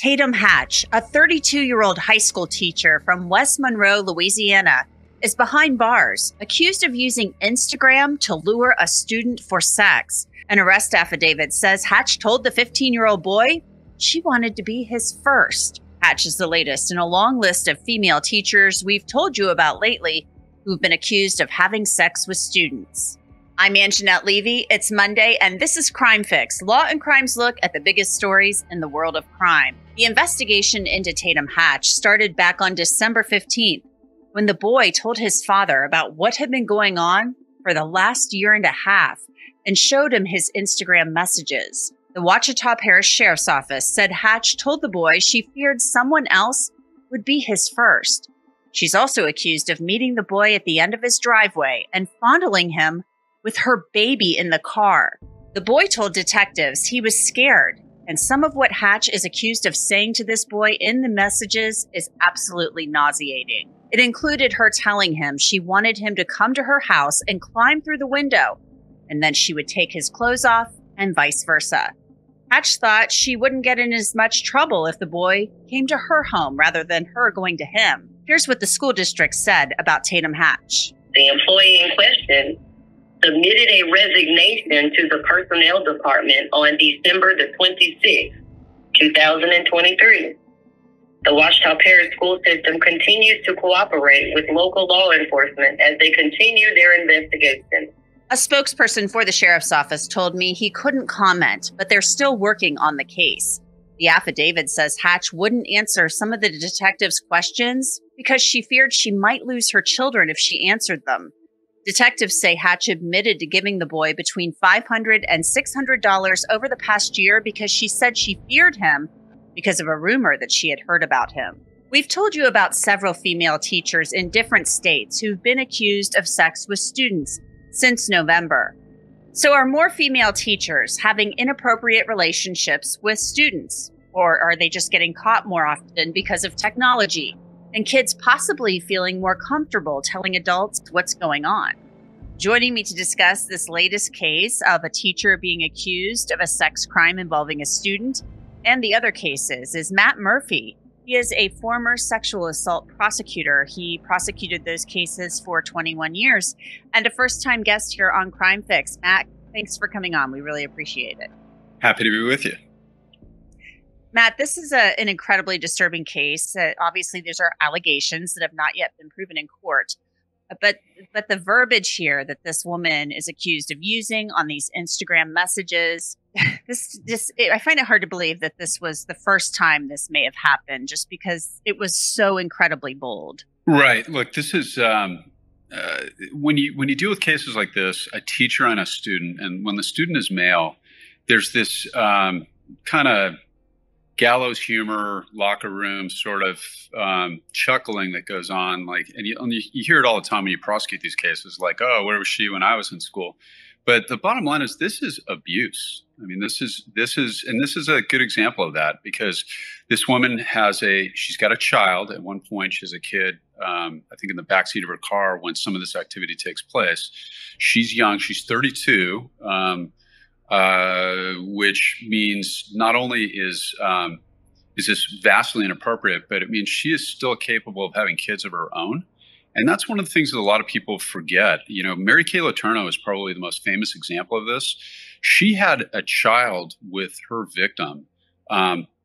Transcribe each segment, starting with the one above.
Tatum Hatch, a 32-year-old high school teacher from West Monroe, Louisiana, is behind bars, accused of using Instagram to lure a student for sex. An arrest affidavit says Hatch told the 15-year-old boy she wanted to be his first. Hatch is the latest in a long list of female teachers we've told you about lately who've been accused of having sex with students. I'm Anjanette Levy. It's Monday, and this is Crime Fix, Law and Crime's look at the biggest stories in the world of crime. The investigation into Tatum Hatch started back on December 15th, when the boy told his father about what had been going on for the last year and a half and showed him his Instagram messages. The Ouachita Parish Sheriff's Office said Hatch told the boy she feared someone else would be his first. She's also accused of meeting the boy at the end of his driveway and fondling him with her baby in the car. The boy told detectives he was scared, and some of what Hatch is accused of saying to this boy in the messages is absolutely nauseating. It included her telling him she wanted him to come to her house and climb through the window, and then she would take his clothes off and vice versa. Hatch thought she wouldn't get in as much trouble if the boy came to her home rather than her going to him. Here's what the school district said about Tatum Hatch. The employee in question submitted a resignation to the personnel department on December the 26th, 2023. The Ouachita Parish school system continues to cooperate with local law enforcement as they continue their investigation. A spokesperson for the sheriff's office told me he couldn't comment, but they're still working on the case. The affidavit says Hatch wouldn't answer some of the detectives' questions because she feared she might lose her children if she answered them. Detectives say Hatch admitted to giving the boy between $500 and $600 over the past year because she said she feared him because of a rumor that she had heard about him. We've told you about several female teachers in different states who've been accused of sex with students since November. So are more female teachers having inappropriate relationships with students? Or are they just getting caught more often because of technology? And kids possibly feeling more comfortable telling adults what's going on. Joining me to discuss this latest case of a teacher being accused of a sex crime involving a student and the other cases is Matt Murphy. He is a former sexual assault prosecutor. He prosecuted those cases for 21 years and a first-time guest here on Crime Fix. Matt, thanks for coming on. We really appreciate it. Happy to be with you. Matt, this is an incredibly disturbing case. Obviously, these are allegations that have not yet been proven in court. But the verbiage here that this woman is accused of using on these Instagram messages, I find it hard to believe that this was the first time this may have happened, just because it was so incredibly bold. Right. Look, this is when you deal with cases like this, a teacher and a student, and when the student is male, there's this kind of gallows humor, locker room sort of chuckling that goes on. And you hear it all the time when you prosecute these cases, like, oh, where was she when I was in school? But the bottom line is this is abuse. I mean, this is a good example of that, because this woman she's got a child. At one point, she has a kid, I think in the backseat of her car when some of this activity takes place. She's young. She's 32. Which means not only is this vastly inappropriate, but it means she is still capable of having kids of her own. And that's one of the things that a lot of people forget. You know, Mary Kay Letourneau is probably the most famous example of this. She had a child with her victim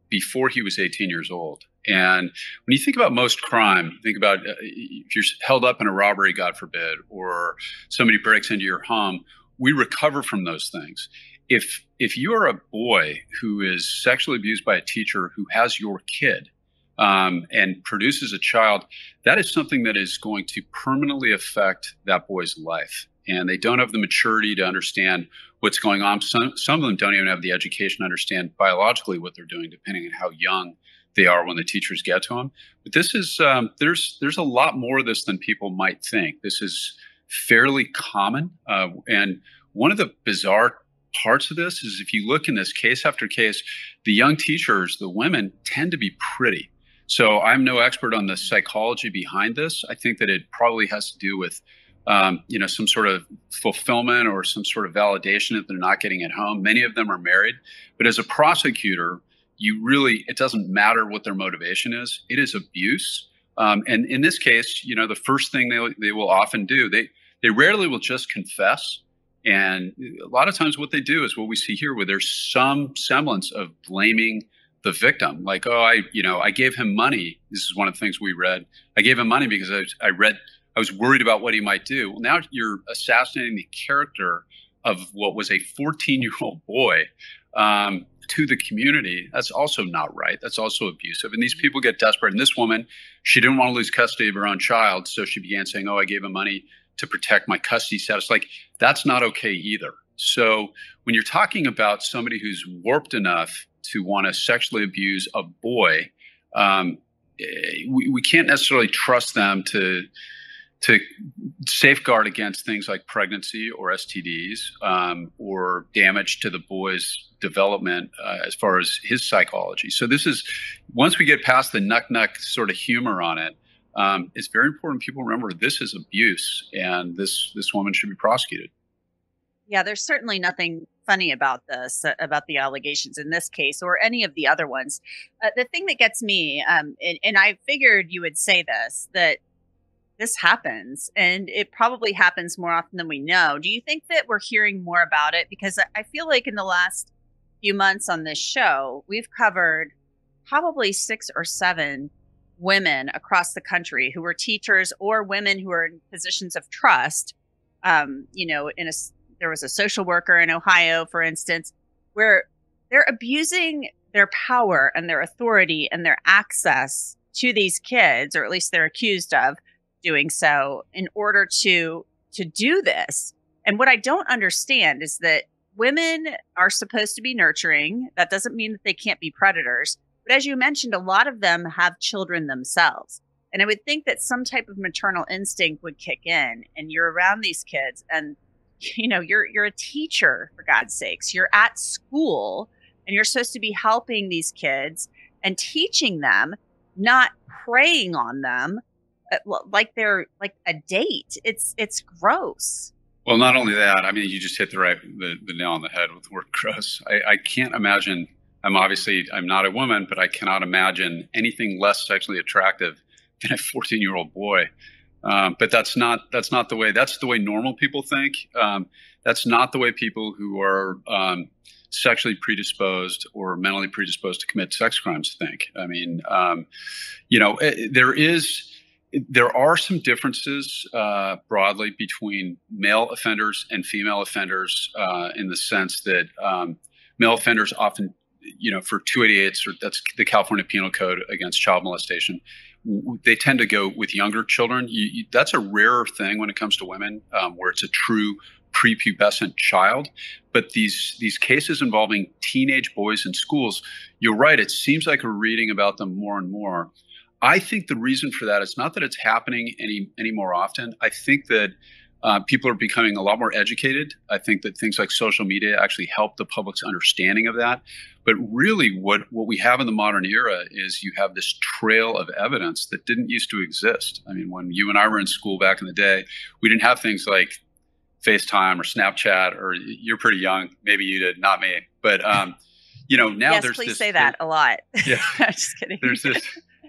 before he was 18 years old. And when you think about most crime, think about if you're held up in a robbery, God forbid, or somebody breaks into your home, we recover from those things. If you are a boy who is sexually abused by a teacher who has your kid and produces a child, that is something that is going to permanently affect that boy's life. And they don't have the maturity to understand what's going on. Some of them don't even have the education to understand biologically what they're doing, depending on how young they are when the teachers get to them. But this is there's a lot more of this than people might think. This is fairly common. And one of the bizarre parts of this is if you look in this case after case, the young teachers, the women, tend to be pretty. So I'm no expert on the psychology behind this. I think that it probably has to do with some sort of fulfillment or some sort of validation that they're not getting at home. Many of them are married. But as a prosecutor, it doesn't matter what their motivation is. It is abuse. And in this case, the first thing they will often do, they rarely will just confess. And a lot of times what they do is what we see here, where there's some semblance of blaming the victim. Like, oh, I gave him money. This is one of the things we read. I gave him money because I was worried about what he might do. Well, now you're assassinating the character of what was a 14-year-old boy to the community. That's also not right. That's also abusive. And these people get desperate. And this woman, she didn't want to lose custody of her own child. So she began saying, oh, I gave him money to protect my custody status. Like, that's not okay either. So when you're talking about somebody who's warped enough to want to sexually abuse a boy, we can't necessarily trust them to safeguard against things like pregnancy or STDs or damage to the boy's development as far as his psychology. So this is, once we get past the nuck sort of humor on it, it's very important people remember this is abuse, and this woman should be prosecuted. Yeah, there's certainly nothing funny about this, about the allegations in this case or any of the other ones. The thing that gets me, and I figured you would say this, that this happens, and it probably happens more often than we know. Do you think that we're hearing more about it? Because I feel like in the last few months on this show, we've covered probably 6 or 7 women across the country who were teachers or women who are in positions of trust. There was a social worker in Ohio, for instance, where they're abusing their power and their authority and their access to these kids, or at least they're accused of doing so, in order to do this. And what I don't understand is that women are supposed to be nurturing. That doesn't mean that they can't be predators. But as you mentioned, a lot of them have children themselves. And I would think that some type of maternal instinct would kick in, and you're around these kids, and you're a teacher, for God's sakes. You're at school, and you're supposed to be helping these kids and teaching them, not preying on them like they're like a date. It's gross. Well, not only that, I mean, you just hit the nail on the head with the word gross. I can't imagine. I'm not a woman, but I cannot imagine anything less sexually attractive than a 14-year-old boy. But that's not the way. That's the way normal people think. That's not the way people who are sexually predisposed or mentally predisposed to commit sex crimes think. I mean, there are some differences broadly between male offenders and female offenders in the sense that male offenders often, for 288s, or that's the California Penal Code against child molestation, they tend to go with younger children. That's a rarer thing when it comes to women, where it's a true prepubescent child. But these cases involving teenage boys in schools, you're right, it seems like we're reading about them more and more. I think the reason for that is not that it's happening any more often. I think that people are becoming a lot more educated. I think that things like social media actually help the public's understanding of that. But really what we have in the modern era is you have this trail of evidence that didn't used to exist. I mean, when you and I were in school back in the day, we didn't have things like FaceTime or Snapchat, or you're pretty young. Maybe you did, not me. But, now yes, there's please this, say that a lot. Yeah. I'm just kidding.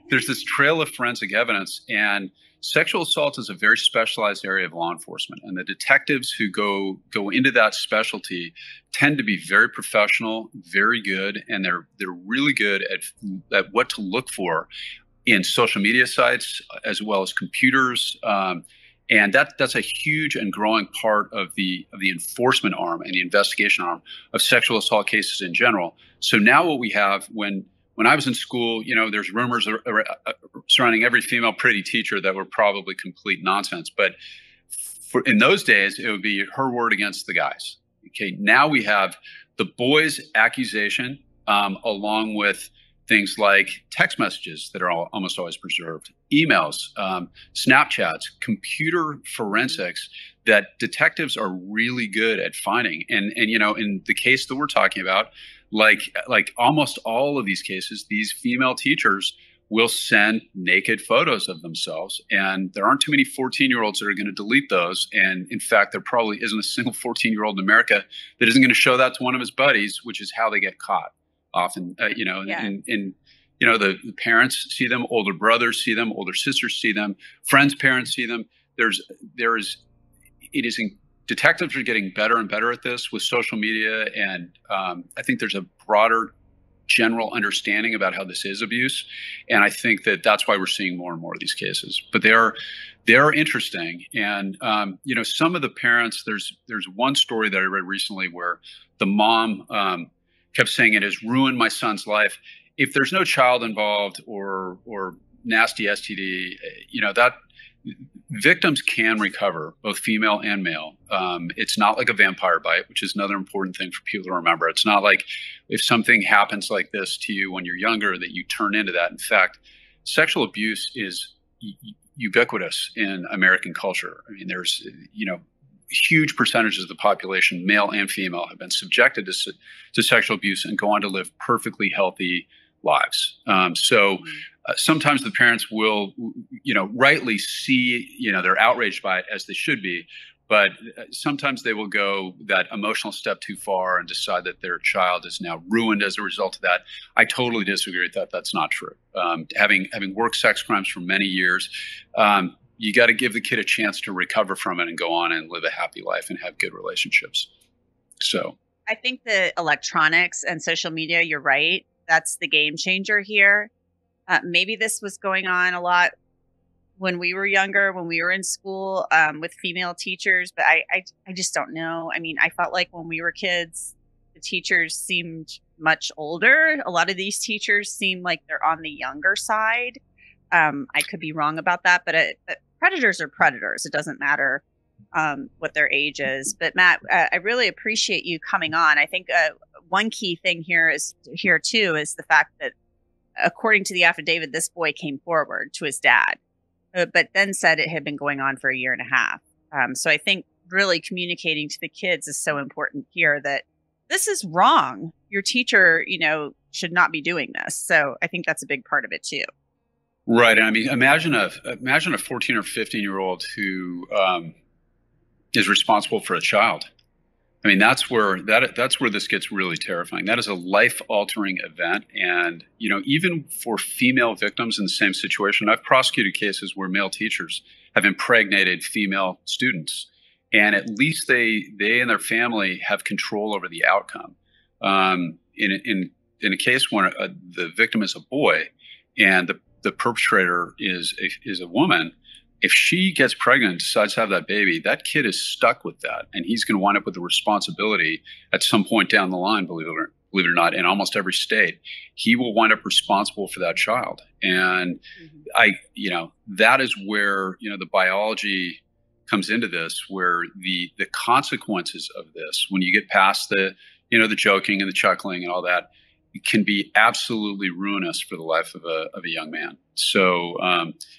There's this trail of forensic evidence, and sexual assault is a very specialized area of law enforcement. And the detectives who go into that specialty tend to be very professional, very good, and they're really good at what to look for in social media sites as well as computers. And that's a huge and growing part of the enforcement arm and the investigation arm of sexual assault cases in general. So now what we have, when I was in school, there's rumors surrounding every female pretty teacher that were probably complete nonsense. But in those days, it would be her word against the guys. Okay, now we have the boys' accusation along with things like text messages that are almost always preserved, emails, Snapchats, computer forensics that detectives are really good at finding. And in the case that we're talking about, like almost all of these cases, these female teachers will send naked photos of themselves. And there aren't too many 14-year-olds that are going to delete those. And in fact, there probably isn't a single 14-year-old in America that isn't going to show that to one of his buddies, which is how they get caught. often, Yeah. and the parents see them, older brothers see them, older sisters see them, friends' parents see them. Detectives are getting better and better at this with social media, and I think there's a broader general understanding about how this is abuse, and I think that's why we're seeing more and more of these cases. But they are interesting, and some of the parents. There's one story that I read recently where the mom kept saying it has ruined my son's life. If there's no child involved or nasty STD, that victims can recover, both female and male. It's not like a vampire bite, which is another important thing for people to remember. It's not like if something happens like this to you when you're younger that you turn into that. In fact, sexual abuse is ubiquitous in American culture. I mean, there's, huge percentages of the population, male and female, have been subjected to sexual abuse and go on to live perfectly healthy lives. Sometimes the parents will, rightly see, they're outraged by it, as they should be, but sometimes they will go that emotional step too far and decide that their child is now ruined as a result of that. I totally disagree with that. That's not true. Having worked sex crimes for many years, you got to give the kid a chance to recover from it and go on and live a happy life and have good relationships. So I think the electronics and social media, you're right. That's the game changer here. Maybe this was going on a lot when we were younger, when we were in school with female teachers, but I just don't know. I mean, I felt like when we were kids, the teachers seemed much older. A lot of these teachers seem like they're on the younger side. I could be wrong about that, but predators are predators. It doesn't matter what their age is. But Matt, I really appreciate you coming on. I think one key thing here too is the fact that, according to the affidavit, this boy came forward to his dad, but then said it had been going on for a year and a half. So I think really communicating to the kids is so important here, that this is wrong. Your teacher, should not be doing this. So I think that's a big part of it too. Right. I mean, imagine a 14 or 15-year-old who is responsible for a child. I mean, that's where this gets really terrifying. That is a life-altering event. And, even for female victims in the same situation, I've prosecuted cases where male teachers have impregnated female students. And at least they and their family have control over the outcome. In a case where the victim is a boy and the perpetrator is a woman, if she gets pregnant and decides to have that baby, that kid is stuck with that. And he's going to wind up with the responsibility at some point down the line, believe it or not, in almost every state. He will wind up responsible for that child. And that is where, the biology comes into this, where the consequences of this, when you get past the joking and the chuckling and all that, it can be absolutely ruinous for the life of a young man. So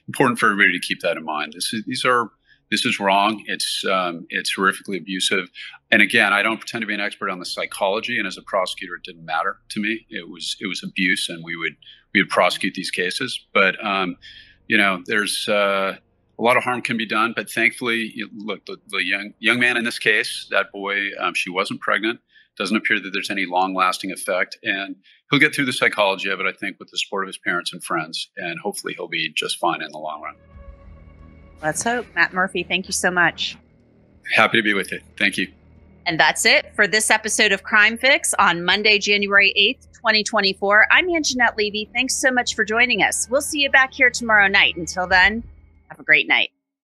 important for everybody to keep that in mind. This is wrong. It's horrifically abusive. And again, I don't pretend to be an expert on the psychology. And as a prosecutor, it didn't matter to me. It was abuse, and we would prosecute these cases. But there's a lot of harm can be done. But thankfully, look, the young man in this case, that boy, she wasn't pregnant. Doesn't appear that there's any long-lasting effect, and he'll get through the psychology of it, I think, with the support of his parents and friends, and hopefully he'll be just fine in the long run. Let's hope. Matt Murphy, thank you so much. Happy to be with you. Thank you. And that's it for this episode of Crime Fix on Monday, January 8th, 2024. I'm Anjanette Levy. Thanks so much for joining us. We'll see you back here tomorrow night. Until then, have a great night.